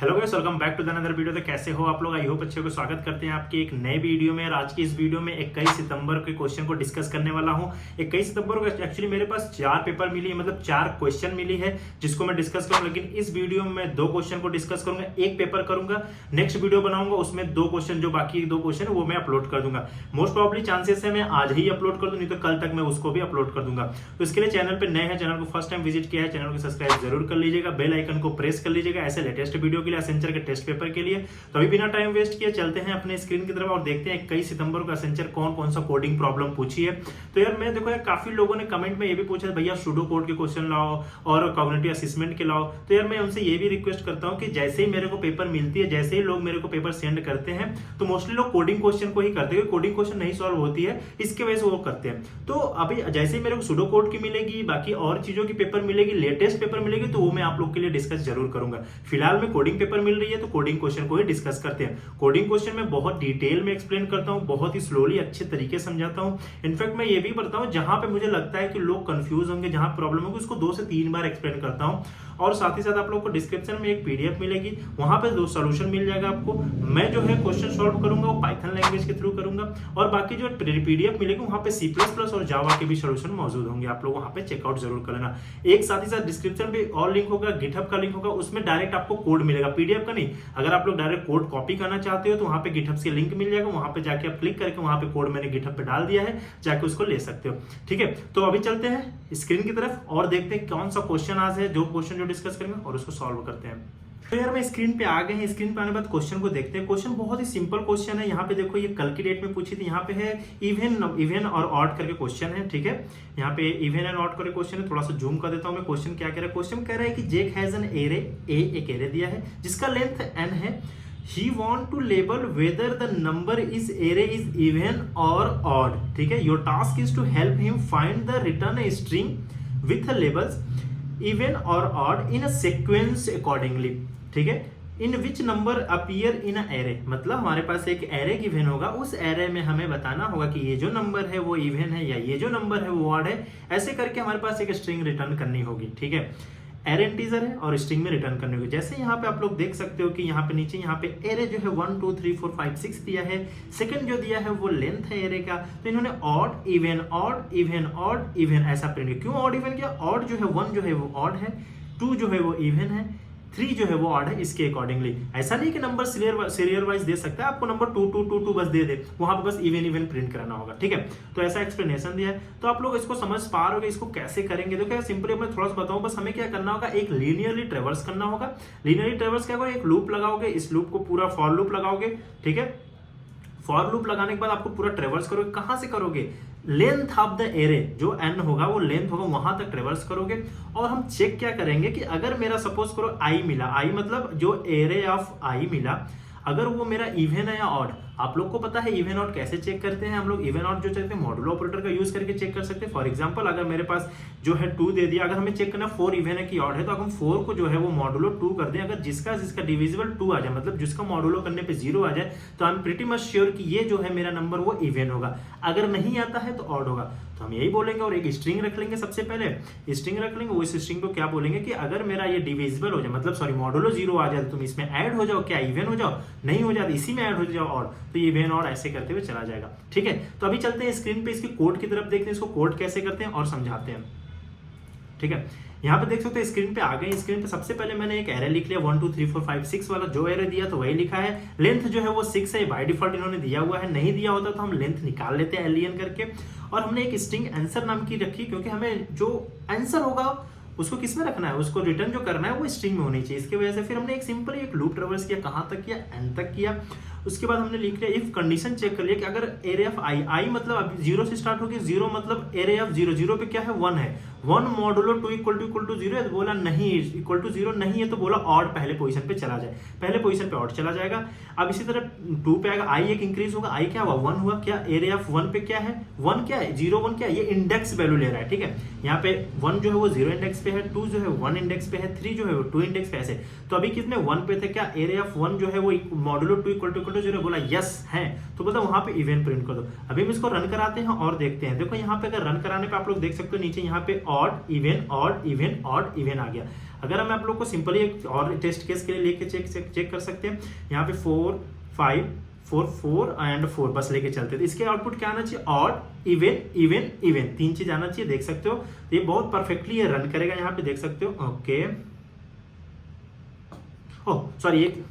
Hello guys, welcome back to the another video. तो कैसे हो आप लोग? आई होप अच्छे को स्वागत करते हैं आपके एक नए वीडियो में। और आज की इस वीडियो में 21 सितंबर के क्वेश्चन को डिस्कस करने वाला हूं। 21 सितंबर को एक्चुअली मेरे पास 4 पेपर मिली है, मतलब 4 क्वेश्चन मिली है जिसको मैं डिस्कस करूंगा। लेकिन इस वीडियो में मैं 2 क्वेश्चन को डिस्कस करूंगा, एक पेपर करूंगा, नेक्स्ट वीडियो बनाऊंगा उसमें 2 क्वेश्चन, जो बाकी 2 क्वेश्चन है वो मैं अपलोड कर दूंगा। मोस्ट प्रॉब्ली चांसेस है मैं आज ही अपलोड कर दूं, नहीं तो कल तक मैं उसको भी अपलोड कर दूंगा। तो इसके लिए चैनल पे नए हैं, चैनल को फर्स्ट टाइम विजिट किया है, चैनल को सब्सक्राइब जरूर कर लीजिएगा, बेल आइकन को प्रेस कर लीजिएगा ऐसे लेटेस्ट वीडियो के लिए, एसेंचर के टेस्ट पेपर के लिए। तो अभी बिना टाइम वेस्ट किए चलते हैं अपने स्क्रीन की तरफ और देखते हैं 21 सितंबर को एसेंचर कौन कौन सा कोडिंग प्रॉब्लम पूछी है। तो यार मैं देखो यार, काफी लोगों ने कमेंट में ये भी पूछा भैया सूडो कोड के क्वेश्चन लाओ और कॉग्निटिव असेसमेंट के लाओ। तो यार मैं उनसे ये भी रिक्वेस्ट करता हूं कि जैसे ही मेरे को पेपर मिलती है, जैसे ही लोग मेरे को पेपर सेंड करते हैं, तो मोस्टली लोग कोडिंग क्वेश्चन को ही करते हैं। कोडिंग क्वेश्चन नहीं सॉल्व होती है, इसके वजह से वो करते हैं। तो अभी जैसे ही मेरे को सूडो कोड की मिलेगी, बाकी और चीजों की पेपर मिलेगी, लेटेस्ट पेपर मिलेगी, तो वो मैं आप लोग के लिए डिस्कस जरूर करूंगा। फिलहाल में कोडिंग पेपर मिल रही है तो कोडिंग क्वेश्चन को ही डिस्कस करते हैं। कोडिंग क्वेश्चन में बहुत डिटेल में एक्सप्लेन करता हूं, बहुत ही स्लोली अच्छे तरीके से समझाता हूं। इनफैक्ट मैं ये भी करता हूं जहां पे मुझे लगता है कि लोग कंफ्यूज होंगे, जहां प्रॉब्लम होगी, उसको 2 से 3 बार एक्सप्लेन करता हूं। और साथ ही साथ आप लोगों को डिस्क्रिप्शन में एक पीडीएफ मिलेगी, वहां पे 2 सॉल्यूशन मिल जाएगा आपको। मैं जो है क्वेश्चन सॉल्व करूंगा वो पाइथन लैंग्वेज के थ्रू करूंगा, और बाकी जो पीडीएफ मिलेगी वहां पे C++ और जावा के भी सॉल्यूशन मौजूद होंगे। आप लोग वहां पे चेकआउट जरूर कर लेना। एक साथ ही साथ डिस्क्रिप्शन पे और लिंक होगा, गिटहब का लिंक होगा, उसमें डायरेक्ट आपको कोड मिलेगा, पीडीएफ का नहीं। अगर आप लोग डायरेक्ट कोड कॉपी करना चाहते हो तो वहां पे गिटहब से लिंक मिल जाएगा, वहां पे जाके आप क्लिक करके वहां पे कोड मैंने गिटहब पे डाल दिया है, जाके उसको ले सकते हो। ठीक है, तो अभी चलते हैं स्क्रीन की तरफ और देखते हैं कौन सा क्वेश्चन आज है, जो क्वेश्चन जो डिस्कस करेंगे और उसको सॉल्व करते हैं। तो यार मैं स्क्रीन पे आ गए हैं। स्क्रीन पे आने के बाद क्वेश्चन को देखते हैं। क्वेश्चन बहुत ही सिंपल क्वेश्चन है। यहाँ पे देखो, ये कल की डेट में पूछी थी। यहाँ पे है इवन और ऑड करके क्वेश्चन है। ठीक है, यहाँ पे इवन एंड ऑड करके क्वेश्चन है। थोड़ा सा जूम कर देता हूँ मैं। क्वेश्चन क्या कह रहा है? क्वेश्चन कह रहा है कि जेक हैज एन एरे, एक एरे दिया है जिसका लेंथ n है। He want to label whether the number is array is even or odd. ठीक है, your task is to help him find the return string with the labels even or odd in a sequence accordingly. ठीक है, in which number appear in array, मतलब हमारे पास एक array given होगा, उस array में हमें बताना होगा कि ये जो नंबर है वो इवन है या ये जो नंबर है वो ऑड है। ऐसे करके हमारे पास एक स्ट्रिंग रिटर्न करनी होगी। ठीक है, एरे इंटीजर है और स्ट्रिंग में रिटर्न करने को। जैसे यहाँ पे आप लोग देख सकते हो कि यहाँ पे नीचे यहाँ पे एरे जो है 1 2 3 4 5 6 दिया है। सेकंड जो दिया है वो लेंथ है एरे का। तो इन्होंने odd even odd even odd even ऐसा प्रिंट किया। क्यों ऑड इवन किया? ऑड जो है 1 जो है वो ऑड है, 2 जो है वो इवन है, 3 जो है वो ऑड है, इसके अकॉर्डिंगली। ऐसा नहीं कि नंबर सीरियल वाइज दे सकता है, आपको नंबर 2 2 2 2 बस दे दे, वहां पे बस इवन प्रिंट कराना होगा। ठीक है, तो ऐसा एक्सप्लेनेशन दिया है। तो आप लोग इसको समझ पा रहे हो, इसको कैसे करेंगे? तो क्या सिंपली मैं थोड़ा सा बताऊं, बस हमें क्या करना होगा, एक लीनियरली ट्रेवर्स करना होगा। लीनियरली ट्रेवर्स क्या होगा? एक लूप लगाओगे, इस लूप को पूरा फॉर लूप लगाओगे। ठीक है, फॉर लूप लगाने के बाद आपको पूरा ट्रेवर्स करोगे। कहां से करोगे? लेंथ ऑफ द एरे, जो n होगा वो लेंथ होगा, वहां तक ट्रेवर्स करोगे। और हम चेक क्या करेंगे कि अगर मेरा सपोज करो i मिला, i मतलब जो एरे ऑफ i मिला, अगर वो मेरा इवन है या ऑड। आप लोग को पता है इवन ऑड कैसे चेक करते हैं? हम लोग इवन ऑड जो चेक हैं मॉडुलो ऑपरेटर का यूज करके चेक कर सकते हैं। फॉर एग्जांपल, अगर मेरे पास जो है 2 दे दिया, अगर हमें चेक करना 4 इवन है कि ऑड है, तो अगर हम 4 को जो है वो मॉडुलो 2 कर दें, अगर जिसका डिविजिबल 2 आ जाए, मतलब जिसका मॉडुलो करने पे 0 आ जाए, तो I am pretty much sure कि ये जो है मेरा नंबर वो इवन होगा। अगर नहीं आता है तो ऑड होगा। तो हम यही बोलेंगे और एक स्ट्रिंग रख लेंगे। सबसे पहले स्ट्रिंग रख लेंगे। वो इस स्ट्रिंग को क्या बोलेंगे कि अगर मेरा ये डिविजिबल हो जाए, मतलब सॉरी मॉडुलो 0 आ जाए, तो तुम इसमें ऐड हो जाओ। क्या इवन हो जाओ? नहीं हो जाती, इसी में ऐड हो जाओ ऑड। तो ये इवन ऑड ऐसे करते हुए चला जाएगा। ठीक है, तो अभी चलते हैं स्क्रीन पे इसकी कोड की तरफ, देखते हैं इसको कोड कैसे करते हैं और समझाते हैं। ठीक है, यहाँ पे देख सकते हैं स्क्रीन पे आ गए। स्क्रीन पे सबसे पहले मैंने एक एरे लिख लिया 1 2 3 4 5 6 वाला। जो एरे दिया तो वही लिखा है। लेंथ जो है वो 6 है, बाय डिफॉल्ट इन्होंने दिया हुआ है। नहीं दिया होता तो हम लेंथ निकाल लेते हैं एलियन करके। और हमने एक स्ट्रिंग आंसर नाम की रखी, क्योंकि हमें जो आंसर होगा उसको किस में रखना है, उसको रिटर्न जो करना है वो स्ट्रिंग में होनी चाहिए। इसकी वजह से फिर हमने एक सिंपल एक लूप ट्रेवर्स किया। कहां तक किया? n तक किया। उसके बाद हमने लिख लिया इफ कंडीशन चेक कर लिया कि अगर एरे ऑफ i मतलब अभी 0 से स्टार्ट होगी, 0 मतलब एरे ऑफ 0, 0 पे क्या है? 1 है। 1 मॉडुलो 2 इक्वल टू 0 है, तो बोला नहीं इक्वल टू 0 नहीं है, तो बोला ऑड पहले पोजीशन पे चला जाए। पहले पोजीशन पे ऑड चला जाएगा। अब इसी तरह 2 पे आएगा, i एक इंक्रीज होगा। i क्या हुआ? 1 हुआ। क्या एरे ऑफ 1 पे क्या है? 1 क्या है? 0 1 क्या है? ये इंडेक्स वैल्यू ले रहा है। ठीक है, यहाँ पे 1 जो है वो 0 इंडेक्स पे है, 2 जो है 1 इंडेक्स पे है, 3 जो है वो 2 इंडेक्स पे ऐसे। तो अभी कितने 1 पे थे? क्या एरे ऑफ 1 जो है वो मॉडुलो 2 इक्वल टू 0? बोला यस है, तो बोला वहां पे इवन प्रिंट कर दो। अभी हम इसको रन कराते हैं और देखते हैं। देखो यहाँ पे अगर रन कराने पे आप लोग देख सकते हो नीचे यहाँ पे odd even odd even odd even आ गया। अगर हम आप लोग को सिंपली एक और टेस्ट केस के लिए लेके चेक कर सकते हैं, यहाँ पे 4 5 4 4 एंड 4 बस लेके चलते थे, इसके आउटपुट क्या आना चाहिए, ऑड इवन इवन इवन, 3 चीज आना चाहिए। देख सकते हो ये बहुत परफेक्टली ये रन करेगा, यहाँ पे देख सकते हो। ओके, ओह सॉरी, एक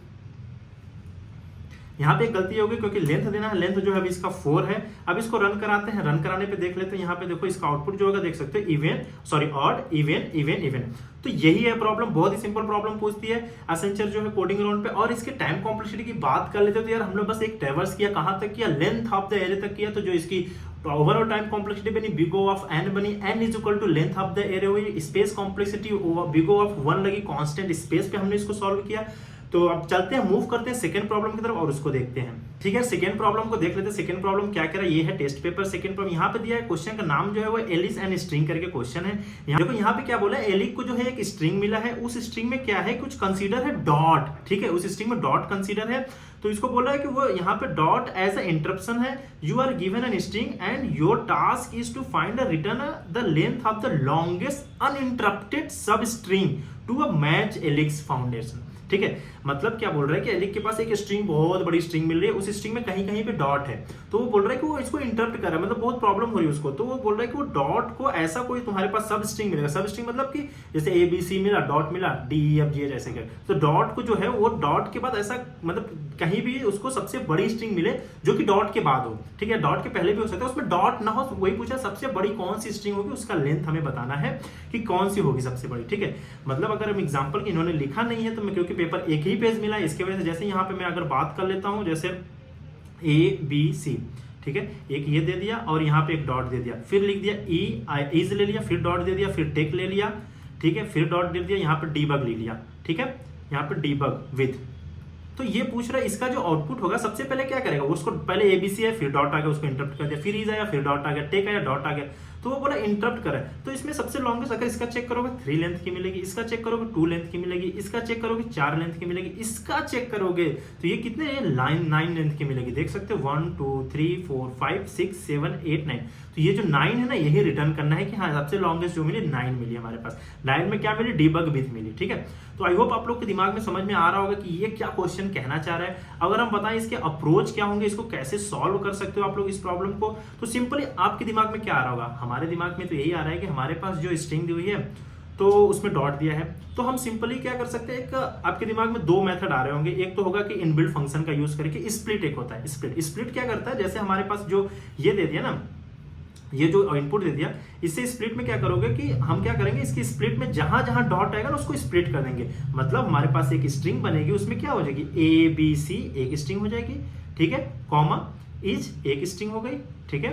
यहाँ पे एक गलती होगी क्योंकि लेंथ देना है, लेंथ जो है अभी इसका 4 है। अब इसको रन कराते हैं, रन कराने पे देख लेते हैं, यहाँ पे देखो इसका आउटपुट जो होगा देख सकते हो, even sorry odd even even even. तो यही है प्रॉब्लम, बहुत ही सिंपल प्रॉब्लम पूछती है एसेंचर जो है कोडिंग राउंड पे। और इसके टाइम कॉम्प्लेक्सिटी की बात कर लेते हैं तो यार हम लोग बस एक ट्रैवर्स किया, कहां तक किया, लेंथ ऑफ द एरे तक किया। तो जो इसकी ओवरऑल टाइम कॉम्प्लेक्सिटी बनी बिग O ऑफ n बनी, n is equal to length of the array हुई, space complexity big O of 1 लगी, कांस्टेंट स्पेस पे हमने इसको सॉल्व किया। तो अब चलते हैं, मूव करते हैं सेकंड प्रॉब्लम की तरफ और उसको देखते हैं। ठीक है, सेकंड प्रॉब्लम को देख लेते हैं। सेकंड प्रॉब्लम क्या कह रहा है, ये है टेस्ट पेपर सेकंड प्रॉब्लम। यहाँ पे दिया है, क्वेश्चन का नाम जो है वो एलिस एंड स्ट्रिंग करके क्वेश्चन है। यहाँ देखो यहाँ पे क्या बोला है, एलिस को जो है एक स्ट्रिंग मिला है, उस स्ट्रिंग में क्या है, कुछ कंसीडर है डॉट। ठीक है, उस स्ट्रिंग में डॉट कंसीडर है, तो इसको बोला है कि वो यहाँ पे डॉट एज अ इंटरप्शन है। You are given an string and your task is to find return the length of the longest uninterrupted sub string to a match एलिक्स फाउंडेशन। ठीक है, मतलब क्या बोल रहा है कि एलिक के पास एक स्ट्रिंग, बहुत बड़ी स्ट्रिंग मिल रही है, उस स्ट्रिंग में कहीं कहीं पे डॉट है, तो वो बोल रहा है कि वो इसको इंटरप्ट कर रहा है, मतलब बहुत प्रॉब्लम हो रही है उसको। तो वो बोल रहा है कि वो डॉट को ऐसा कोई तुम्हारे पास सब स्ट्रिंग मिलेगा। सब स्ट्रिंग मतलब कि जैसे ABC मिला, डॉट मिला, DEFG ऐसे कर, तो डॉट को जो है वो डॉट के बाद ऐसा मतलब कहीं भी उसको सबसे बड़ी स्ट्रिंग मिले जो कि डॉट के बाद हो। ठीक है, डॉट के पहले भी हो सकता है, उसमें डॉट ना हो। वही पूछा सबसे बड़ी कौन सी स्ट्रिंग होगी, उसका लेंथ हमें बताना है कि कौन सी होगी सबसे बड़ी। ठीक है, मतलब अगर हम एग्जांपल की इन्होंने लिखा नहीं है तो मैं, क्योंकि पेपर एक ही पेज मिला है, इसके वजह से जैसे यहाँ पे मैं अगर बात कर लेता हूँ, जैसे ABC, ठीक है, एक ये दे दिया और यहाँ पे एक डॉट दे दिया, फिर लिख दिया इज ले लिया, फिर डॉट दे दिया, फिर टेक ले लिया, ठीक है, फिर डॉट दे दिया, यहाँ पे डीबग ले लिया। ठीक है, यहाँ पे डीबग विद, तो ये पूछ रहा है इसका जो आउटपुट होगा सबसे पहले क्या करेगा, उसको पहले ABC है, फिर डॉट आ गया, उसको इंटरप्ट कर दिया, फिर इज आया, फिर डॉट आ गया, टेक आया, डॉट आ गया, तो वो बोला इंटरप्ट करे। तो इसमें सबसे लॉन्गेस्ट अगर इसका चेक करोगे 3 लेंथ की मिलेगी, इसका चेक करोगे 2 लेंथ की मिलेगी, इसका चेक करोगे 4 लेंथ की मिलेगी, इसका चेक करोगे तो ये कितने 9 लेंथ की मिलेगी। देख सकते हो 1 2 3 4 5 6 7 8 9, तो ये जो 9 है ना, यही रिटर्न करना है कि हाँ सबसे लॉन्गेस्ट जो मिली 9 मिली हमारे पास। 9 में क्या मिली, डीबग विथ मिली। ठीक है, तो आई होप आप लोग के दिमाग में समझ में आ रहा होगा कि ये क्या क्वेश्चन कहना चाह रहा है। अगर हम बताएं इसके अप्रोच क्या होंगे, इसको कैसे सॉल्व कर सकते हो आप लोग इस प्रॉब्लम को, तो सिंपली आपके दिमाग में क्या आ रहा होगा, हमारे दिमाग में तो यही आ रहा है कि हमारे पास जो स्ट्रिंग दी हुई है तो उसमें डॉट दिया है, तो हम सिंपली क्या कर सकते हैं, एक आपके दिमाग में 2 मेथड आ रहे होंगे। एक तो होगा कि इनबिल्ट फंक्शन का यूज करके स्प्लिट, एक होता है स्प्लिट। स्प्लिट क्या करता है, जैसे हमारे पास जो ये दे दिया ना, ये जो इनपुट दे दिया, इससे स्प्लिट में क्या करोगे कि हम क्या करेंगे, इसकी स्प्लिट में जहां जहां डॉट आएगा ना उसको स्प्लिट कर देंगे। मतलब हमारे पास एक स्ट्रिंग बनेगी, उसमें क्या हो जाएगी, ABC एक स्ट्रिंग हो जाएगी, ठीक है, कॉमा इज एक स्ट्रिंग हो गई। ठीक है,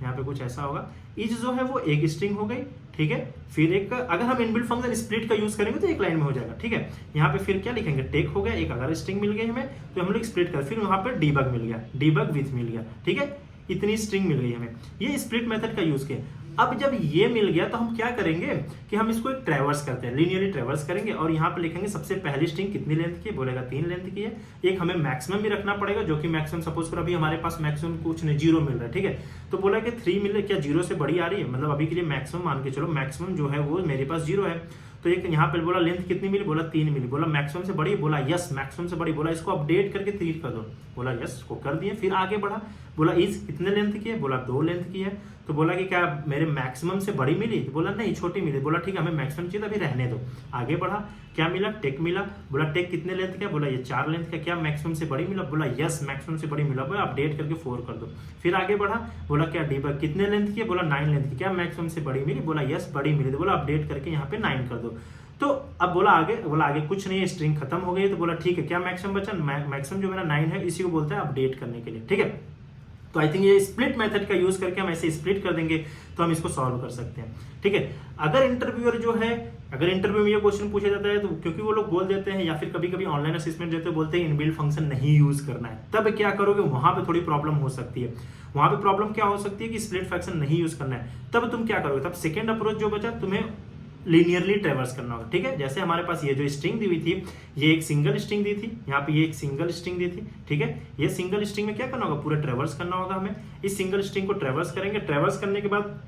यहाँ पे कुछ ऐसा होगा, इज जो है वो एक स्ट्रिंग हो गई। ठीक है, फिर एक अगर हम इनबिल्ट फंक्शन स्प्लिट का यूज करेंगे तो एक लाइन में हो जाएगा। ठीक है, यहाँ पे फिर क्या लिखेंगे, टेक हो गया, एक अगर स्ट्रिंग मिल गई हमें तो हम लोग स्प्लिट कर, फिर वहां पे डीबग मिल गया, डीबग विथ मिल गया। ठीक है, इतनी स्ट्रिंग मिल गई हमें, ये स्प्लिट मेथड का यूज किया। अब जब ये मिल गया तो हम क्या करेंगे कि हम इसको एक ट्रैवर्स करते हैं, लीनियरली ट्रैवर्स करेंगे और यहाँ पे लिखेंगे सबसे पहली स्ट्रिंग कितनी लेंथ की है, बोलेगा 3 लेंथ की है। एक हमें मैक्सिमम भी रखना पड़ेगा, जो कि मैक्सिमम सपोज करो अभी हमारे पास मैक्सिमम कुछ नहीं 0 मिल रहा है। ठीक है, तो बोला कि 3 मिल रहा है, क्या 0 से बड़ी आ रही है, मतलब अभी के लिए मैक्सिमम मान के चलो, मैक्सिमम जो है वो मेरे पास 0 है। तो एक यहाँ पे बोला लेंथ कितनी मिली, बोला 3 मिली, बोला मैक्सिमम से बड़ी, बोला यस मैक्सिमम से बड़ी, बोला इसको अपडेट करके 3 कर दो, बोला यस को कर दिए। फिर आगे बढ़ा, बोला इज कितने लेंथ की है, बोला 2 लेंथ की है। तो बोला कि क्या मेरे मैक्सिमम से बड़ी मिली, तो बोला नहीं छोटी मिली, बोला ठीक है हमें मैक्सिमम चाहिए अभी रहने दो। आगे बढ़ा, क्या मिला, टेक मिला, बोला टेक कितने लेंथ का, बोला ये 4 लेंथ का, क्या मैक्सिमम से बड़ी मिला, बोला यस मैक्सिमम से बड़ी मिला, बोला अपडेट करके 4 कर दो। फिर आगे बढ़ा, बोला क्या डीबग कितने लेंथ की है, बोला 9 लेंथ की, क्या मैक्सिमम से बड़ी मिली, बोला यस बड़ी मिली, तो बोला अपडेट करके यहाँ पे 9 कर दो। तो अब बोला आगे कुछ नहीं है, स्ट्रिंग खत्म हो गई। तो बोला ठीक है क्या मैक्सिमम बचा, मैक्सिमम जो मेरा 9 है, इसी को बोलता है अपडेट करने के लिए। ठीक है, तो आई थिंक ये स्प्लिट मेथड का यूज करके हम ऐसे स्प्लिट कर देंगे तो हम इसको सॉल्व कर सकते हैं। ठीक है, अगर इंटरव्यूअर जो है, अगर इंटरव्यू में ये क्वेश्चन पूछा जाता है तो क्योंकि वो लोग बोल देते हैं या फिर कभी कभी ऑनलाइन असेसमेंट देते हैं बोलते हैं इनबिल्ट फंक्शन नहीं यूज करना है, तब क्या करोगे, वहां पे थोड़ी प्रॉब्लम हो सकती है। वहां पे प्रॉब्लम क्या हो सकती है कि स्प्लिट फंक्शन नहीं यूज करना है, तब तुम क्या करोगे, तब सेकेंड अप्रोच जो बचा तुम्हें लीनियरली ट्रेवर्स करना होगा। ठीक है, जैसे हमारे पास ये जो स्ट्रिंग दी हुई थी, ये एक सिंगल स्ट्रिंग दी थी, यहाँ पे ये एक सिंगल स्ट्रिंग दी थी। ठीक है, ये सिंगल स्ट्रिंग में क्या करना होगा, पूरा ट्रेवर्स करना होगा हमें। इस सिंगल स्ट्रिंग को ट्रेवर्स करेंगे, ट्रेवर्स करने के बाद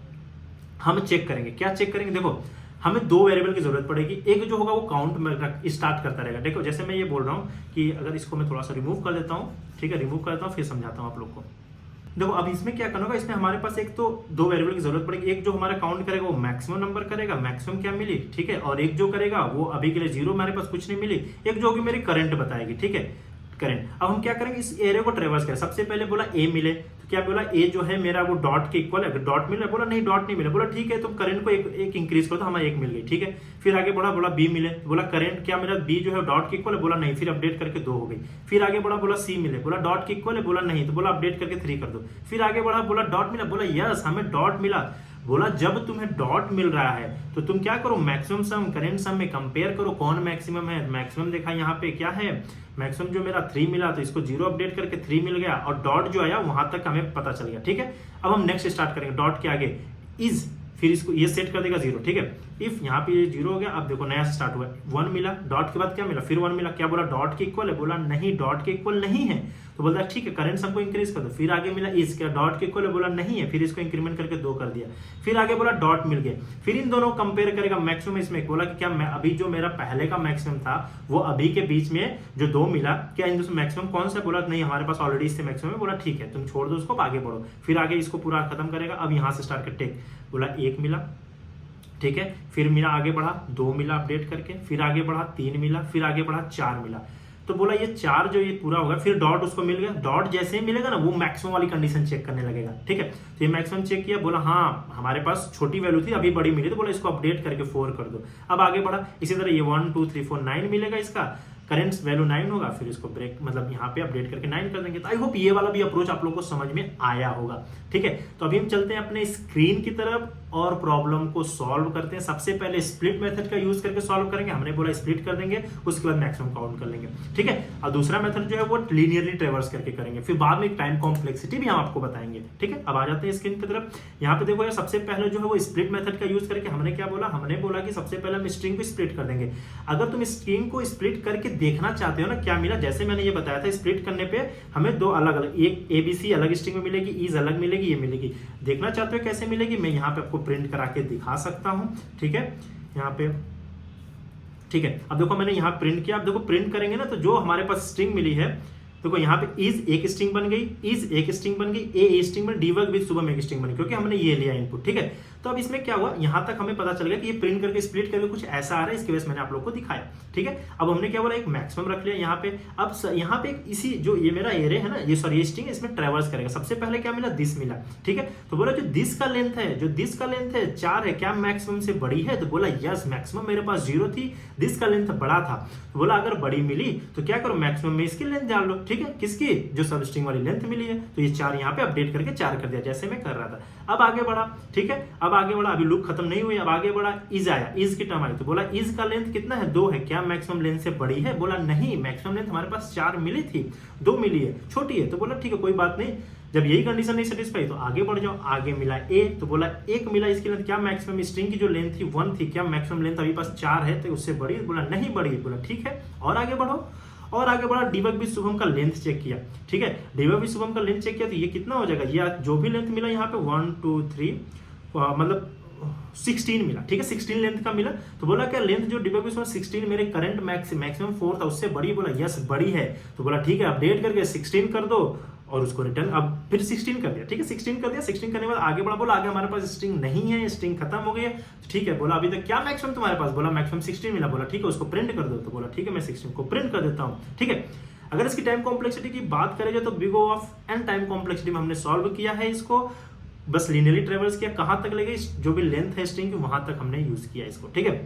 हम चेक करेंगे, क्या चेक करेंगे, देखो हमें दो वेरिएबल की जरूरत पड़ेगी। एक जो होगा वो काउंट में स्टार्ट करता रहेगा। देखो जैसे मैं ये बोल रहा हूँ कि अगर इसको मैं थोड़ा सा रिमूव कर देता हूँ, ठीक है, रिमूव कर देता हूँ, फिर समझाता हूँ आप लोग को। देखो अब इसमें क्या करना होगा, इसमें हमारे पास एक तो दो वेरिएबल की जरूरत पड़ेगी। एक जो हमारा काउंट करेगा वो मैक्सिमम नंबर करेगा, मैक्सिमम क्या मिली, ठीक है, और एक जो करेगा वो अभी के लिए 0, हमारे पास कुछ नहीं मिली। एक जो होगी मेरी करंट बताएगी, ठीक है, करंट। अब हम क्या करेंगे, इस एरे को ट्रेवर्स करें। सबसे पहले बोला ए मिले, तो क्या बोला ए जो है मेरा वो डॉट के इक्वल है, डॉट मिला, बोला नहीं डॉट नहीं मिला, बोला ठीक है तुम करंट को एक इंक्रीज करो, तो हमारा एक मिल गई, ठीक है। फिर आगे बढ़ा, बोला बी मिले, बोला करंट क्या मेरा बी जो है डॉट के इक्वल है, बोला नहीं, फिर अपडेट करके 2 हो गई। फिर आगे बढ़ा, बोला सी मिले, बोला डॉट के इक्वल है, बोला नहीं, तो बोला अपडेट करके 3 कर दो। फिर आगे बढ़ा, बोला डॉट मिला, बोला यस हमें डॉट मिला। बोला जब तुम्हें डॉट मिल रहा है तो तुम क्या करो, मैक्सिमम सम करेंट सम में कंपेयर करो कौन मैक्सिमम है। मैक्सिमम देखा यहाँ पे क्या है, मैक्सिमम जो मेरा 3 मिला, तो इसको 0 अपडेट करके 3 मिल गया, और डॉट जो आया वहां तक हमें पता चल गया, ठीक है। अब हम नेक्स्ट स्टार्ट करेंगे, डॉट के आगे इज, फिर इसको ये सेट कर देगा 0, ठीक है। इफ यहाँ पे ये 0 हो गया, अब देखो नया स्टार्ट हुआ, 1 मिला, डॉट के बाद क्या मिला, फिर 1 मिला, क्या बोला डॉट के इक्वल है, बोला नहीं डॉट के इक्वल नहीं है, तो बोलता है ठीक है करंट सम को इंक्रीज कर दो। फिर आगे मिला इस, क्या डॉट के इक्वल है, बोला नहीं है, फिर इसको इंक्रीमेंट करके 2 कर दिया। फिर आगे बोला डॉट मिल गया, फिर इन दोनों कंपेयर करेगा मैक्सिमम इसमें, बोला कि क्या मैं अभी जो मेरा पहले का मैक्सिमम था वो अभी के बीच में जो 2 मिला, क्या इन दोनों मैक्सिमम कौन सा, बोला नहीं हमारे पास ऑलरेडी इससे मैक्सिमम है, बोला ठीक है तुम छोड़ दो उसको, आगे बढ़ो। फिर आगे इसको पूरा खत्म करेगा। अब यहाँ से स्टार्ट कर टेक, बोला 1 मिला, ठीक है, फिर मेरा आगे बढ़ा 2 मिला अपडेट करके, फिर आगे बढ़ा 3 मिला, फिर आगे बढ़ा 4 मिला, तो बोला ये 4 जो ये पूरा होगा, फिर डॉट उसको मिल गया। डॉट जैसे ही मिलेगा ना वो मैक्सिमम वाली कंडीशन चेक करने लगेगा, ठीक है। तो ये मैक्सिमम चेक किया, बोला हाँ हमारे पास छोटी वैल्यू थी अभी बड़ी मिली, तो बोला इसको अपडेट करके 4 कर दो। अब आगे बढ़ा, इसी तरह ये 1 2 3 4 9 मिलेगा, इसका करेंट वैल्यू 9 होगा, फिर इसको ब्रेक मतलब यहाँ पे अपडेट करके 9 कर देंगे। तो आई होप ये वाला भी अप्रोच आप लोगों को समझ में आया होगा, ठीक है। तो अभी हम चलते हैं अपने स्क्रीन की तरफ और प्रॉब्लम को सॉल्व करते हैं। सबसे पहले स्प्लिट मेथड का यूज करके सॉल्व करेंगे, हमने बोला स्प्लिट कर देंगे, उसके बाद मैक्सिमम काउंट कर लेंगे, ठीक है। और दूसरा मेथड जो है वो लीनियरली ट्रेवर्स करके करेंगे, फिर बाद में एक टाइम कॉम्प्लेक्सिटी भी हम आपको बताएंगे, ठीक है। अब आ जाते हैं स्क्रीन की तरफ। यहाँ पे देखो यार, सबसे पहले जो है वो स्प्लिट मेथड का यूज करके हमने क्या बोला, हमने बोला कि सबसे पहले हम स्ट्रिंग को स्प्लिट कर देंगे। अगर तुम स्ट्रिंग को स्प्लिट करके देखना चाहते हो ना क्या मिला, जैसे मैंने ये बताया था, स्प्लिट करने पे हमें 2 अलग अलग, एक एबीसी अलग स्ट्रिंग में मिलेगी, इज अलग मिलेगी, ये मिलेगी। देखना चाहते हो कैसे मिलेगी, मैं यहाँ पे आपको प्रिंट करा के दिखा सकता हूं, ठीक है, यहाँ पे, ठीक है। अब देखो मैंने यहाँ प्रिंट किया, अब देखो प्रिंट करेंगे ना तो जो हमारे पास स्ट्रिंग मिली है, देखो यहाँ पे इज एक स्ट्रिंग बन गई, इज एक स्ट्रिंग बन गई, ए स्ट्रिंग बन, डीबग विद शुभम एक स्ट्रिंग बनी, क्योंकि हमने ये लिया इनपुट, ठीक है। तो अब इसमें क्या हुआ, यहां तक हमें पता चल गया कि ये प्रिंट करके स्प्लिट करके कुछ ऐसा आ रहा है, इसकी वजह से मैंने आप लोग को दिखाया, ठीक है। अब हमने क्या बोला, एक मैक्सिमम रख लिया यहाँ पे। अब यहाँ पे इसी जो ये मेरा एरे है ना, ये सॉरी ये स्ट्रिंग इसमें ट्रेवर्स करेगा। सबसे पहले क्या मिला, दिस मिला, ठीक है। तो बोला जो दिस का लेंथ है, जो दिस का लेंथ है 4 है, क्या मैक्सिमम से बड़ी है, तो बोला यस मैक्सिमम मेरे पास 0 थी, दिस का लेंथ बड़ा था, तो बोला अगर बड़ी मिली तो क्या करो मैक्सिमम में इसकी लेंथ डाल लो, ठीक है, किसकी, जो सब स्ट्रिंग वाली लेंथ मिली है। तो ये 4 यहाँ पे अपडेट करके 4 कर दिया, जैसे मैं कर रहा था। अब आगे बढ़ा, ठीक है, अब आगे बढ़ा, अभी लूप खत्म नहीं हुई, अब आगे बढ़ा, इज आया, इज की टर्म आई, तो बोला इज का लेंथ कितना है, 2 है, क्या मैक्सिमम लेंथ से बड़ी है, बोला नहीं मैक्सिमम लेंथ हमारे पास 4 मिली थी, 2 मिली है, छोटी है, तो बोला ठीक है कोई बात नहीं। जब यही कंडीशन नहीं सेटिस्फाई तो आगे बढ़ जाओ, आगे मिला ए, तो बोला 1 मिला, इसकी लेंथ क्या मैक्सिमम, स्ट्रिंग की जो लेंथ थी 1 थी, क्या मैक्सिमम लेंथ अभी पास 4 है, तो उससे बड़ी, बोला नहीं बड़ी, बोला ठीक है और आगे बढ़ो। और आगे बढ़ा, डीबग विद शुभम का लेंथ चेक किया, ठीक है, डीबग विद शुभम का लेंथ चेक किया, तो ये कितना हो जाएगा, ये जो भी लेंथ मिला यहाँ पे 1 2 3 मतलब 16 मिला, ठीक है, 16 लेंथ का मिला। तो बोला क्या लेंथ जो डीबग विद 16 मेरे करंट मैक्सिमम 4 था उससे बड़ी, बोला यस बड़ी है, तो बोला ठीक है अपडेट करके 16 कर दो और उसको रिटर्न, अब फिर 16 कर दिया, ठीक है, 16 कर दिया। 16 करने के बाद आगे बढ़ा, बोला आगे हमारे पास स्ट्रिंग नहीं है, स्ट्रिंग खत्म हो गई है, ठीक है, बोला अभी तक क्या मैक्सिमम तुम्हारे पास, बोला मैक्सिमम 16 मिला, बोला ठीक है उसको प्रिंट कर दो, तो बोला ठीक है मैं 16 को प्रिंट कर देता हूँ, ठीक है। अगर इसकी टाइम कॉम्प्लेक्सिटी की बात करें तो big O of n time complexity में हमने सॉल्व किया है इसको, बस लीनियरली ट्रेवर्स किया, कहां तक ले गई, जो भी लेंथ है स्ट्रिंग की वहां तक हमने यूज किया इसको, ठीक है।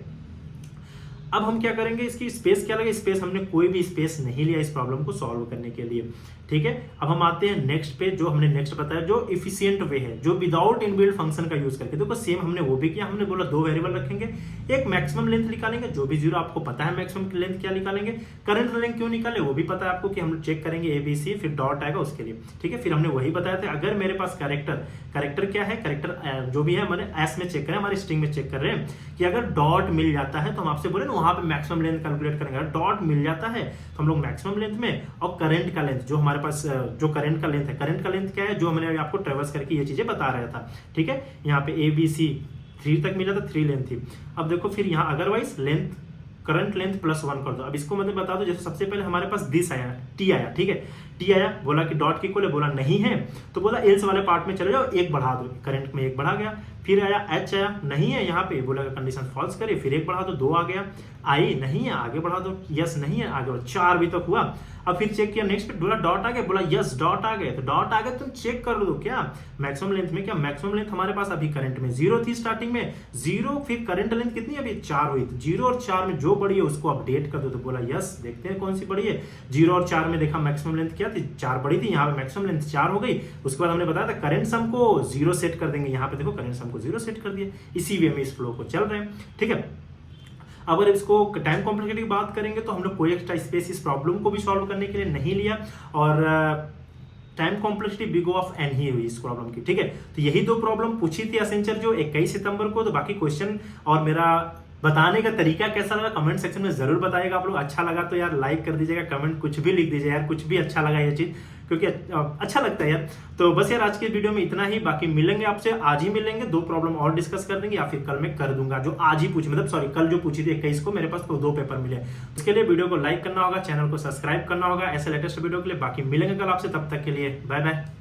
अब हम क्या करेंगे, इसकी स्पेस क्या लगे, स्पेस हमने कोई भी स्पेस नहीं लिया इस प्रॉब्लम को सॉल्व करने के लिए, ठीक है। अब हम आते हैं नेक्स्ट पे, जो हमने नेक्स्ट बताया जो इफिशिएंट वे है, जो विदाउट इनबिल्ट फंक्शन का यूज करके, देखो सेम हमने वो भी किया, हमने बोला 2 वेरिएबल रखेंगे, एक मैक्सिमम लेंथ निकालेंगे, जो भी 0 आपको पता है मैक्सिमम लेंथ क्या निकालेंगे, करंट लेंथ क्यों निकाले वो भी पता है आपको कि हम चेक करेंगे ABC, फिर डॉट आएगा उसके लिए, ठीक है। फिर हमने वही बताया था, अगर मेरे पास कैरेक्टर क्या है, कैरेक्टर जो भी है मैंने एस में चेक करें, हमारे स्ट्रिंग में चेक कर रहे हैं कि अगर डॉट मिल जाता है तो हम आपसे बोले ना वहां पे मैक्सिमम लेंथ कैलकुलेट करेंगे, अगर डॉट मिल जाता है तो हम लोग मैक्सिमम लेंथ में, और करंट का लेंथ जो हमारे पास जो करंट का लेंथ है, करंट का लेंथ क्या है जो मैंने आपको ट्रेवर्स करके ये चीजें बता रहा था, ठीक है। यहाँ पे ABC 3 तक मिला था, 3 लेंथ थी। अब देखो फिर यहाँ अदरवाइज लेंथ करंट लेंथ +1 कर दो। अब इसको मतलब बता दो, जैसे सबसे पहले हमारे पास दिस आया, टी आया, ठीक है, टी आया, बोला कि डॉट के इक्वल है, बोला नहीं है, तो बोला एल्स वाले पार्ट में चले जाओ, 1 बढ़ा दो, करंट में 1 बढ़ा गया। फिर आया एच आया, नहीं है यहाँ पे, बोला कंडीशन फॉल्स करे, फिर 1 बढ़ा दो, 2 आ गया। आई नहीं है, आगे बढ़ा दो, यस नहीं है, आगे बढ़ा, 4 अभी तक हुआ। अब फिर चेक किया नेक्स्ट पे, बोला डॉट आ गया, बोला यस डॉट आ गए, तो डॉट आ गए, तुम चेक कर लो क्या मैक्सिमम लेंथ में, क्या मैक्सिमम लेंथ हमारे पास अभी करंट में 0 थी स्टार्टिंग में, 0, फिर करंट लेंथ कितनी अभी 4 हुई, तो 0 और 4 में जो बड़ी है उसको अपडेट कर दो, तो बोला यस, देखते हैं कौन सी बड़ी है। 0 और 4 में देखा मैक्सिमम लेंथ क्या थी, 4 बड़ी थी, यहाँ पे मैक्सिमम लेंथ 4 हो गई। उसके बाद हमने बताया था करंट सम को 0 सेट कर देंगे, यहाँ पे देखो करंट सम को 0 सेट कर दिया। इसी वे में इस फ्लो को चल रहे हैं, ठीक है। अगर इसको टाइम कॉम्प्लेक्सिटी की बात करेंगे तो हम लोग कोई एक्स्ट्रा स्पेस इस प्रॉब्लम को भी सॉल्व करने के लिए नहीं लिया, और time complexity big of n ही हुई इस प्रॉब्लम की, ठीक है। तो यही 2 प्रॉब्लम पूछी थी असेंचर जो 21 सितंबर को। तो बाकी क्वेश्चन और मेरा बताने का तरीका कैसा लगा कमेंट सेक्शन में जरूर बताइएगा आप लोग। अच्छा लगा तो यार लाइक कर दीजिएगा, कमेंट कुछ भी लिख दीजिए यार, कुछ भी अच्छा लगा ये चीज, क्योंकि अच्छा लगता है यार। तो बस यार आज के वीडियो में इतना ही, बाकी मिलेंगे आपसे, आज ही मिलेंगे, 2 प्रॉब्लम और डिस्कस कर देंगे, या फिर कल मैं कर दूंगा जो आज ही पूछी, मतलब सॉरी कल जो पूछी थी 21 को, मेरे पास तो 2 पेपर मिले। उसके लिए वीडियो को लाइक करना होगा, चैनल को सब्सक्राइब करना होगा ऐसे लेटेस्ट वीडियो के लिए। बाकी मिलेंगे कल आपसे, तब तक के लिए बाय बाय।